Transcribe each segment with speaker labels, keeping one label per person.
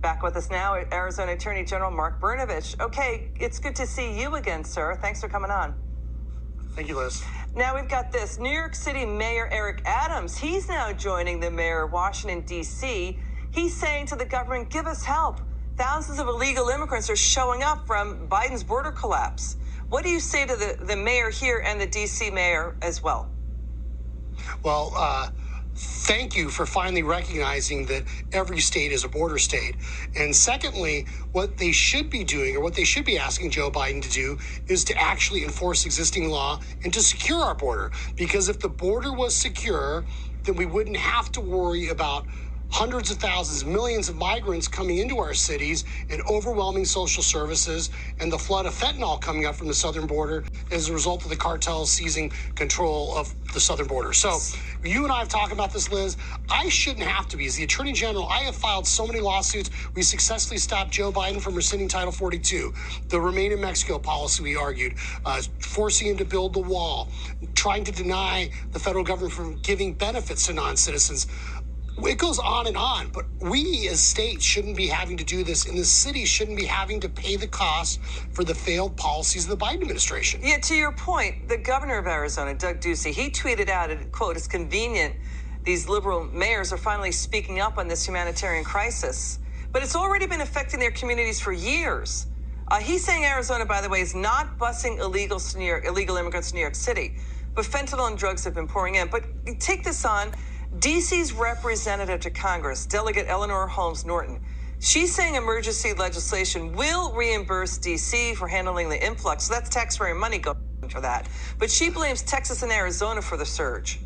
Speaker 1: Back with us now, Arizona Attorney General Mark Brnovich. Okay, it's good to see you again, sir. Thanks for coming on.
Speaker 2: Thank you, Liz.
Speaker 1: Now we've got this. New York City Mayor Eric Adams, he's now joining the mayor of Washington, D.C. He's saying to the government, give us help. Thousands of illegal immigrants are showing up from Biden's border collapse. What do you say to the mayor here and the D.C. mayor as well?
Speaker 2: Well, thank you for finally recognizing that every state is a border state. And secondly, what they should be doing, or what they should be asking Joe Biden to do, is to actually enforce existing law and to secure our border. Because if the border was secure, then we wouldn't have to worry about hundreds of thousands, millions of migrants coming into our cities and overwhelming social services and the flood of fentanyl coming up from the southern border as a result of the cartels seizing control of the southern border. So you and I have talked about this, Liz. I shouldn't have to be. As the Attorney General, I have filed so many lawsuits. We successfully stopped Joe Biden from rescinding Title 42, the Remain in Mexico policy we argued, forcing him to build the wall, trying to deny the federal government from giving benefits to non-citizens. It goes on, but we as states shouldn't be having to do this, and the city shouldn't be having to pay the cost for the failed policies of the Biden administration.
Speaker 1: Yeah, to your point, the governor of Arizona, Doug Ducey, he tweeted out, quote, it's convenient these liberal mayors are finally speaking up on this humanitarian crisis, but it's already been affecting their communities for years. He's saying Arizona, by the way, is not busing illegal immigrants to New York City, but fentanyl and drugs have been pouring in. But take this on. D.C.'s representative to Congress, Delegate Eleanor Holmes Norton, she's saying emergency legislation will reimburse D.C. for handling the influx. So that's taxpayer money going for that. But she blames Texas and Arizona for the surge.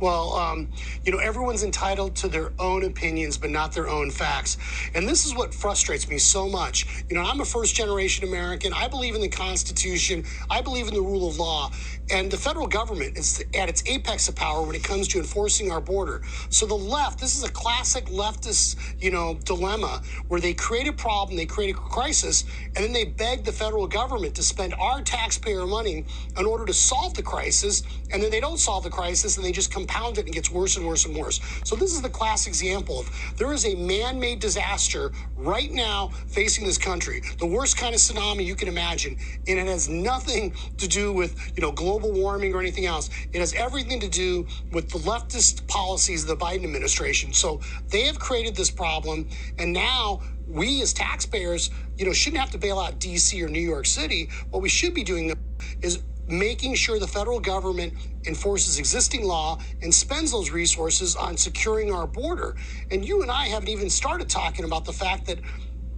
Speaker 2: Well, everyone's entitled to their own opinions, but not their own facts. And this is what frustrates me so much. I'm a first-generation American. I believe in the Constitution. I believe in the rule of law. And the federal government is at its apex of power when it comes to enforcing our border. So the left, this is a classic leftist, dilemma where they create a problem, they create a crisis, and then they beg the federal government to spend our taxpayer money in order to solve the crisis. And then they don't solve the crisis and they just compound it and it gets worse and worse and worse. So this is the classic example of there is a man-made disaster right now facing this country, the worst kind of tsunami you can imagine. And it has nothing to do with, global warming or anything else. It has everything to do with the leftist policies of the Biden administration. So they have created this problem. And now we as taxpayers, shouldn't have to bail out D.C. or New York City. What we should be doing is making sure the federal government enforces existing law and spends those resources on securing our border. And you and I haven't even started talking about the fact that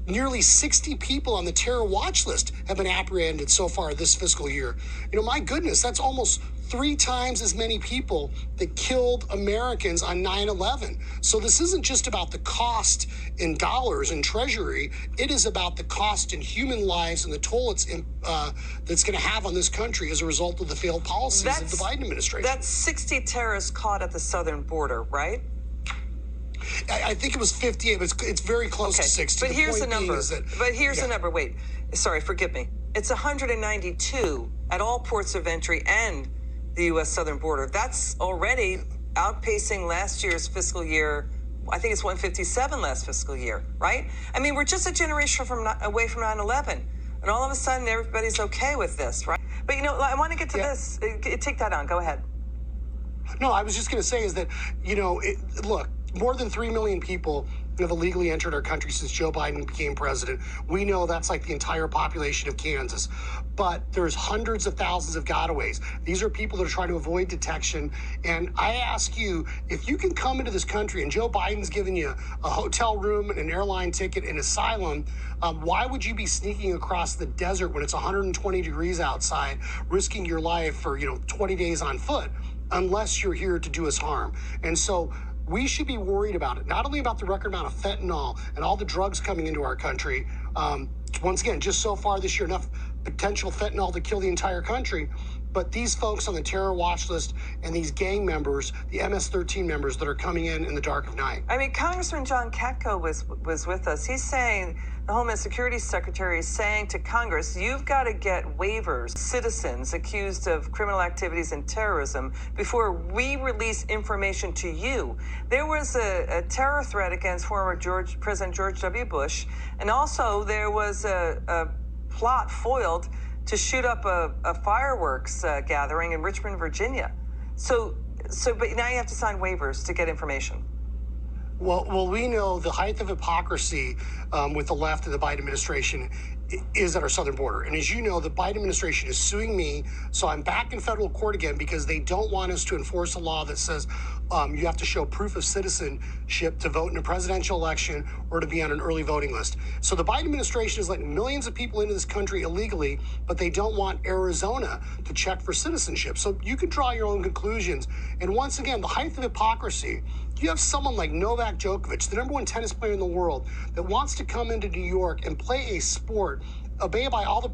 Speaker 2: nearly 60 people on the terror watch list have been apprehended so far this fiscal year. My goodness, that's almost 3 times as many people that killed Americans on 9/11. So this isn't just about the cost in dollars and treasury. It is about the cost in human lives and the toll that's going to have on this country as a result of the failed policies of the Biden administration.
Speaker 1: That's 60 terrorists caught at the southern border, right?
Speaker 2: I think it was 58, but it's very close to 60.
Speaker 1: But here's the number. The number. Wait, sorry, forgive me. It's 192 at all ports of entry and the U.S. southern border. That's already outpacing last year's fiscal year. I think it's 157 last fiscal year, right? I mean, we're just a generation away from 9/11, and all of a sudden everybody's okay with this, right? But I want to get to this. Take that on. Go ahead.
Speaker 2: No, I was just going to say is that look. More than 3 million people have illegally entered our country since Joe Biden became president. We know that's like the entire population of Kansas. But there's hundreds of thousands of gotaways. These are people that are trying to avoid detection. And I ask you, if you can come into this country and Joe Biden's giving you a hotel room and an airline ticket and asylum, why would you be sneaking across the desert when it's 120 degrees outside, risking your life for 20 days on foot, unless you're here to do us harm? And so we should be worried about it, not only about the record amount of fentanyl and all the drugs coming into our country. Once again, just so far this year, enough potential fentanyl to kill the entire country. but these folks on the terror watch list and these gang members, the MS-13 members that are coming in the dark of night.
Speaker 1: I mean, Congressman John Katko was with us. He's saying, the Homeland Security Secretary is saying to Congress, you've got to get waivers, citizens accused of criminal activities and terrorism, before we release information to you. There was a terror threat against former President George W. Bush, and also there was a plot foiled to shoot up a fireworks gathering in Richmond, Virginia. But now you have to sign waivers to get information.
Speaker 2: Well, we know the height of hypocrisy with the left and the Biden administration is at our southern border. And as you know, the Biden administration is suing me. So I'm back in federal court again because they don't want us to enforce a law that says you have to show proof of citizenship to vote in a presidential election or to be on an early voting list. So the Biden administration is letting millions of people into this country illegally, but they don't want Arizona to check for citizenship. So you can draw your own conclusions. And once again, the height of hypocrisy, you have someone like Novak Djokovic, the #1 tennis player in the world, that wants to come into New York and play a sport, obey by all the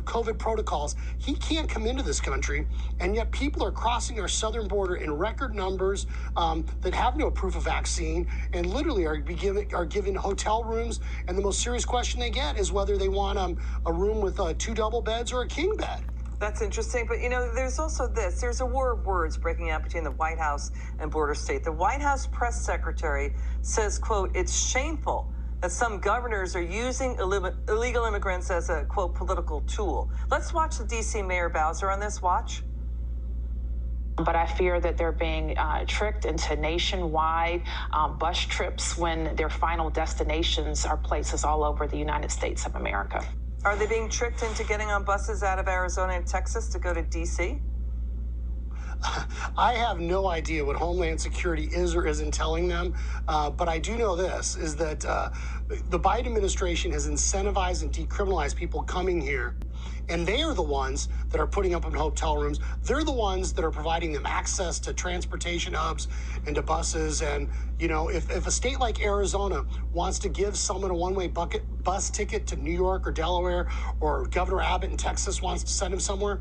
Speaker 2: COVID protocols. He can't come into this country, and yet people are crossing our southern border in record numbers that have no proof of vaccine and literally are given hotel rooms. And the most serious question they get is whether they want a room with 2 double beds or a king bed.
Speaker 1: That's interesting. But, you know, there's also this. There's a war of words breaking out between the White House and border state. The White House press secretary says, quote, it's shameful that some governors are using illegal immigrants as a, quote, political tool. Let's watch the D.C. Mayor Bowser on this. Watch.
Speaker 3: But I fear that they're being tricked into nationwide bus trips when their final destinations are places all over the United States of America.
Speaker 1: Are they being tricked into getting on buses out of Arizona and Texas to go to D.C.?
Speaker 2: I have no idea what Homeland Security is or isn't telling them, but I do know this, is that the Biden administration has incentivized and decriminalized people coming here, and they are the ones that are putting up in hotel rooms. They're the ones that are providing them access to transportation hubs and to buses. And, you know, if a state like Arizona wants to give someone a one-way bus ticket to New York or Delaware, or Governor Abbott in Texas wants to send him somewhere,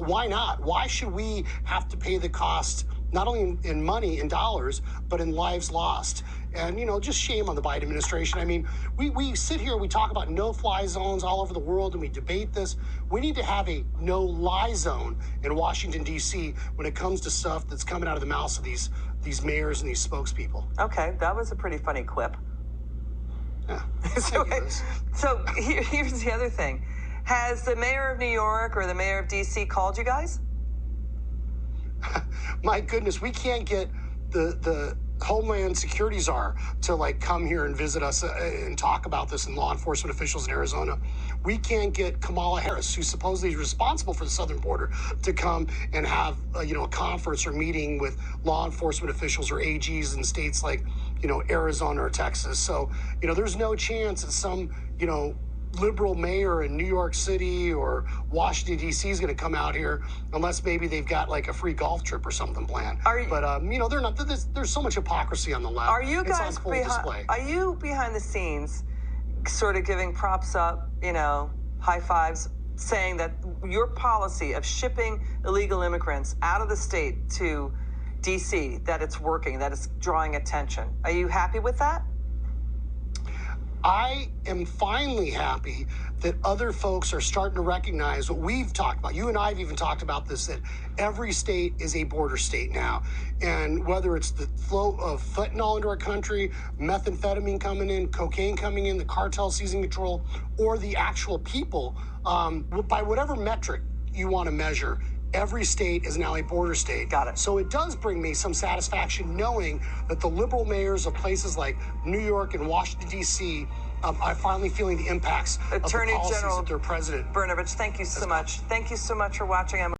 Speaker 2: why not? Why should we have to pay the cost, not only in money, in dollars, but in lives lost? And, you know, just shame on the Biden administration. I mean, we sit here, we talk about no-fly zones all over the world, and we debate this. We need to have a no-lie zone in Washington, D.C. when it comes to stuff that's coming out of the mouths of these mayors and these spokespeople.
Speaker 1: Okay, that was a pretty funny quip.
Speaker 2: Yeah.
Speaker 1: So here's the other thing. Has the mayor of New York or the mayor of D.C. called you guys?
Speaker 2: My goodness, we can't get the Homeland Security czar to like come here and visit us and talk about this, and law enforcement officials in Arizona. We can't get Kamala Harris, who supposedly is responsible for the southern border, to come and have a conference or meeting with law enforcement officials or AGs in states like Arizona or Texas. So there's no chance that some liberal mayor in New York City or Washington, D.C. is going to come out here unless maybe they've got like a free golf trip or something planned. They're not. There's so much hypocrisy on the left.
Speaker 1: Are you guys Are you behind the scenes sort of giving props up, high fives, saying that your policy of shipping illegal immigrants out of the state to D.C., that it's working, that it's drawing attention? Are you happy with that?
Speaker 2: I am finally happy that other folks are starting to recognize what we've talked about. You and I have even talked about this, that every state is a border state now. And whether it's the flow of fentanyl into our country, methamphetamine coming in, cocaine coming in, the cartel seizing control, or the actual people, by whatever metric you want to measure, every state is now a border state.
Speaker 1: Got it.
Speaker 2: So it does bring me some satisfaction knowing that the liberal mayors of places like New York and Washington, D.C. are finally feeling the impacts
Speaker 1: Attorney
Speaker 2: of the policies
Speaker 1: General
Speaker 2: of their president.
Speaker 1: Brnovich, thank you so much. Thank you so much for watching.